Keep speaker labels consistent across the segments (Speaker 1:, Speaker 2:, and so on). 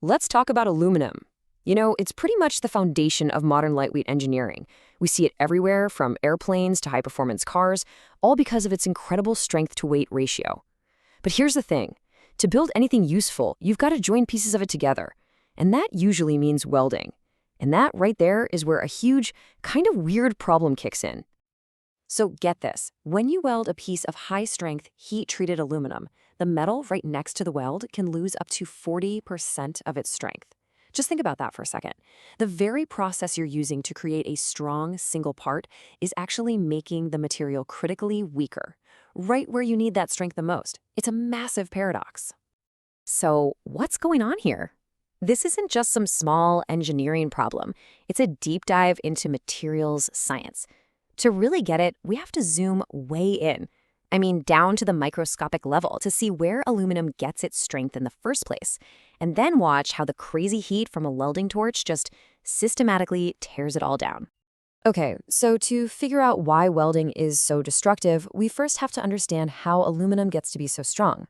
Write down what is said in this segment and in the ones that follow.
Speaker 1: Let's talk about aluminum. It's pretty much the foundation of modern lightweight engineering. We see it everywhere, from airplanes to high-performance cars, all because of its incredible strength-to-weight ratio. But here's the thing. To build anything useful, you've got to join pieces of it together. And that usually means welding. And that right there is where a huge, kind of weird problem kicks in. So get this. When you weld a piece of high-strength, heat-treated aluminum, the metal right next to the weld can lose up to 40% of its strength. Just think about that for a second. The very process you're using to create a strong single part is actually making the material critically weaker, right where you need that strength the most. It's a massive paradox. So what's going on here? This isn't just some small engineering problem. It's a deep dive into materials science. To really get it, we have to zoom way in. I mean, down to the microscopic level to see where aluminum gets its strength in the first place, and then watch how the crazy heat from a welding torch just systematically tears it all down. Okay, so to figure out why welding is so destructive, we first have to understand how aluminum gets to be so strong.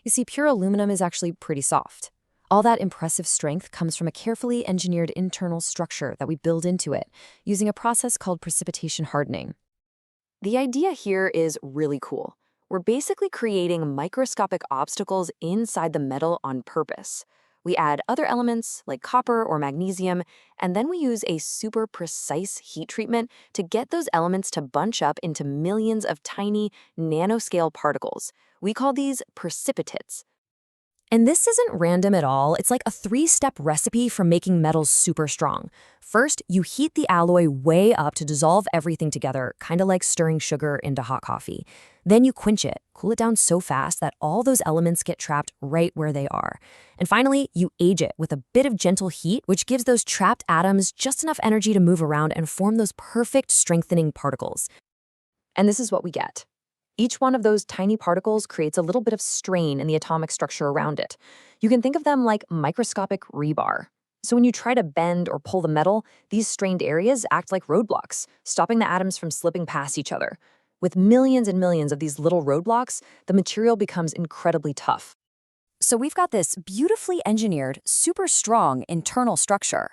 Speaker 1: You see, pure aluminum is actually pretty soft. All that impressive strength comes from a carefully engineered internal structure that we build into it, using a process called precipitation hardening. The idea here is really cool. We're basically creating microscopic obstacles inside the metal on purpose. We add other elements like copper or magnesium, and then we use a super precise heat treatment to get those elements to bunch up into millions of tiny nanoscale particles. We call these precipitates. And this isn't random at all. It's like a three-step recipe for making metals super strong. First, you heat the alloy way up to dissolve everything together, kind of like stirring sugar into hot coffee. Then you quench it, cool it down so fast that all those elements get trapped right where they are. And finally, you age it with a bit of gentle heat, which gives those trapped atoms just enough energy to move around and form those perfect strengthening particles. And this is what we get. Each one of those tiny particles creates a little bit of strain in the atomic structure around it. You can think of them like microscopic rebar. So when you try to bend or pull the metal, these strained areas act like roadblocks, stopping the atoms from slipping past each other. With millions and millions of these little roadblocks, the material becomes incredibly tough. So we've got this beautifully engineered, super strong internal structure.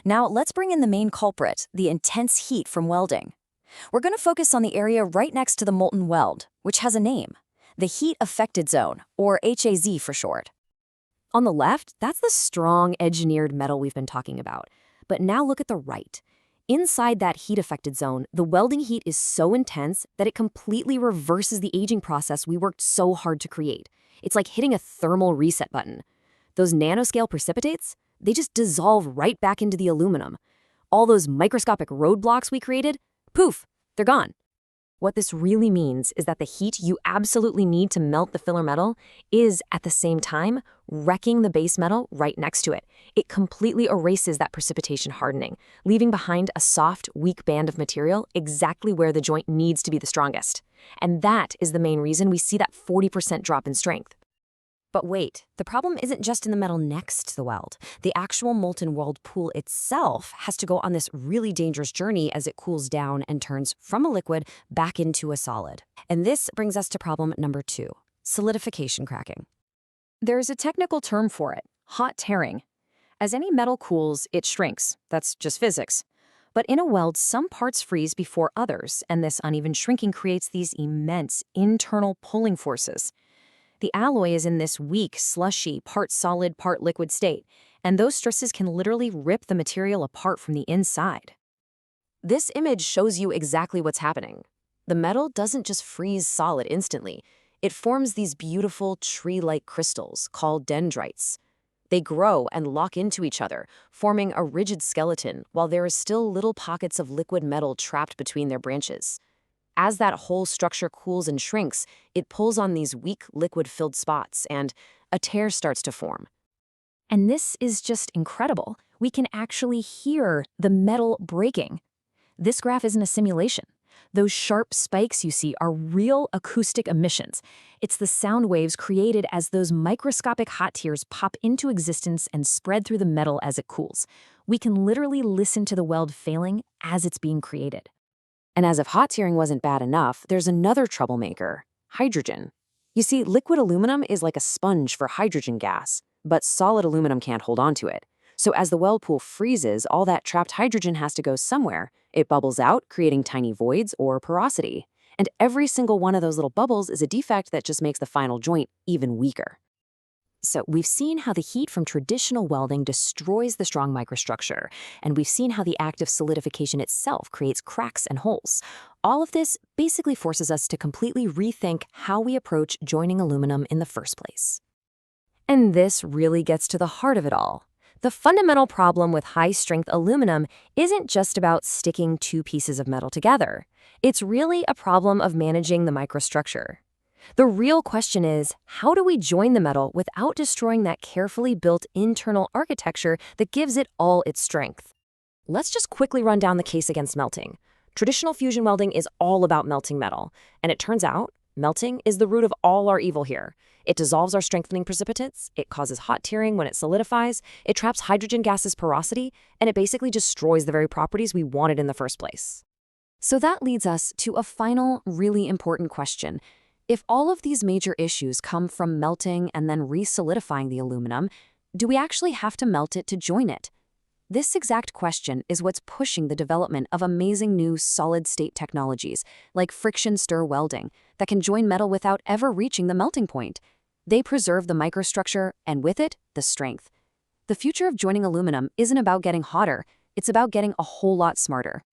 Speaker 1: Now let's bring in the main culprit, the intense heat from welding. We're going to focus on the area right next to the molten weld, which has a name, the heat affected zone, or HAZ for short. On the left, that's the strong engineered metal we've been talking about. But now look at the right. Inside that heat affected zone, the welding heat is so intense that it completely reverses the aging process we worked so hard to create. It's like hitting a thermal reset button. Those nanoscale precipitates, they just dissolve right back into the aluminum. All those microscopic roadblocks we created, poof, they're gone. What this really means is that the heat you absolutely need to melt the filler metal is, at the same time, wrecking the base metal right next to it. It completely erases that precipitation hardening, leaving behind a soft, weak band of material exactly where the joint needs to be the strongest. And that is the main reason we see that 40% drop in strength. But wait, the problem isn't just in the metal next to the weld. The actual molten weld pool itself has to go on this really dangerous journey as it cools down and turns from a liquid back into a solid. And this brings us to problem number 2, solidification cracking. There's a technical term for it, hot tearing. As any metal cools, it shrinks. That's just physics. But in a weld, some parts freeze before others, and this uneven shrinking creates these immense internal pulling forces. The alloy is in this weak, slushy, part solid, part liquid state, and those stresses can literally rip the material apart from the inside. This image shows you exactly what's happening. The metal doesn't just freeze solid instantly. It forms these beautiful tree-like crystals called dendrites. They grow and lock into each other, forming a rigid skeleton while there is still little pockets of liquid metal trapped between their branches. As that whole structure cools and shrinks, it pulls on these weak liquid-filled spots, and a tear starts to form. And this is just incredible. We can actually hear the metal breaking. This graph isn't a simulation. Those sharp spikes you see are real acoustic emissions. It's the sound waves created as those microscopic hot tears pop into existence and spread through the metal as it cools. We can literally listen to the weld failing as it's being created. And as if hot tearing wasn't bad enough, there's another troublemaker, hydrogen. You see, liquid aluminum is like a sponge for hydrogen gas. but solid aluminum can't hold on to it. So as the weld pool freezes, all that trapped hydrogen has to go somewhere. It bubbles out, creating tiny voids or porosity. And every single one of those little bubbles is a defect that just makes the final joint even weaker. So we've seen how the heat from traditional welding destroys the strong microstructure, and we've seen how the act of solidification itself creates cracks and holes. All of this basically forces us to completely rethink how we approach joining aluminum in the first place. And this really gets to the heart of it all. The fundamental problem with high-strength aluminum isn't just about sticking two pieces of metal together. It's really a problem of managing the microstructure. The real question is, how do we join the metal without destroying that carefully built internal architecture that gives it all its strength? Let's just quickly run down the case against melting. Traditional fusion welding is all about melting metal, and it turns out melting is the root of all our evil here. It dissolves our strengthening precipitates, it causes hot tearing when it solidifies, it traps hydrogen gas's porosity, and it basically destroys the very properties we wanted in the first place. So that leads us to a final, really important question. If all of these major issues come from melting and then re-solidifying the aluminum, do we actually have to melt it to join it? This exact question is what's pushing the development of amazing new solid-state technologies like friction stir welding that can join metal without ever reaching the melting point. They preserve the microstructure and with it, the strength. The future of joining aluminum isn't about getting hotter, it's about getting a whole lot smarter.